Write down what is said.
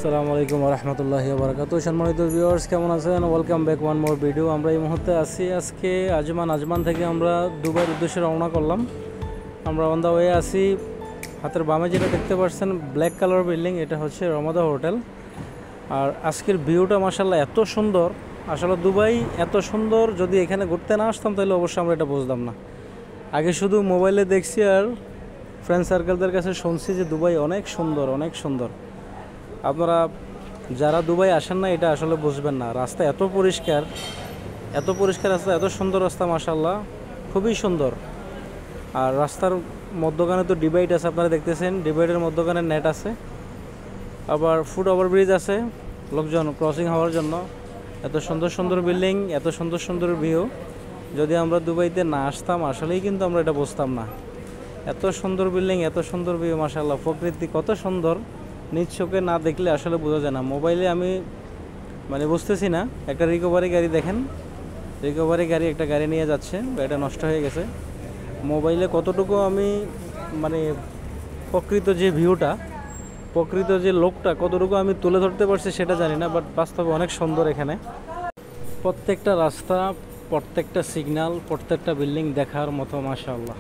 আসসালামু আলাইকুম ওয়া রাহমাতুল্লাহি ওয়া বারাকাতুহু। সম্মানিত ভিউয়ার্স, কেমন আছেন? Welcome back one more video. আমরা এই মুহূর্তে আছি আজকে আজমান থেকে আমরা দুবাইয়ের উদ্দেশ্যে রওনা করলাম। আমরা অন দ্য ওয়ে আছি। হাতের বামে যেটা দেখতে পাচ্ছেন ব্ল্যাক কালার বিল্ডিং, এটা হচ্ছে রমাদা হোটেল। আর আজকের ভিউটা মাশাআল্লাহ এত সুন্দর। আসলে দুবাই এত সুন্দর, যদি এখানে ঘুরতে না আসতাম তাহলে অবশ্যই আমরা এটা বুঝতাম না। আগে শুধু মোবাইলে দেখছি আর ফ্রেন্ড সার্কেলদের কাছে শুনছি যে দুবাই অনেক সুন্দর, অনেক সুন্দর। আপনারা যারা দুবাই আসেন না এটা আসলে বুঝবেন না। রাস্তা এত পরিষ্কার, এত পরিষ্কার রাস্তা, এত সুন্দর রাস্তা, মাশাআল্লাহ খুবই সুন্দর। আর রাস্তার মধ্যখানে তো ডিভাইড আছে, আপনারা দেখতেছেন ডিভাইডের মধ্যখানে নেট আছে, আবার ফুট ওভারব্রিজ আছে লোকজন ক্রসিং হওয়ার জন্য। এত সুন্দর সুন্দর বিল্ডিং, এত সুন্দর সুন্দর ভিউ, যদি আমরা দুবাইতে না আসতাম আসলেই কিন্তু আমরা এটা বুঝতাম না। এত সুন্দর বিল্ডিং, এত সুন্দর ভিউ, মাশাআল্লাহ প্রকৃতি কত সুন্দর, নিজ চোখে না দেখলে আসলে বোঝা যায় না। মোবাইলে আমি বুঝতেছি না। একটা রিকভারি গাড়ি দেখেন, রিকভারি গাড়ি একটা গাড়ি নিয়ে যাচ্ছে, গাড়িটা নষ্ট হয়ে গেছে। মোবাইলে কতটুকু আমি প্রকৃত যে ভিউটা, প্রকৃত যে লোকটা কতটুকু আমি তুলে ধরতে পারছি সেটা জানি না, বাট বাস্তবে অনেক সুন্দর। এখানে প্রত্যেকটা রাস্তা, প্রত্যেকটা সিগন্যাল, প্রত্যেকটা বিল্ডিং দেখার মতো, মাশাআল্লাহ।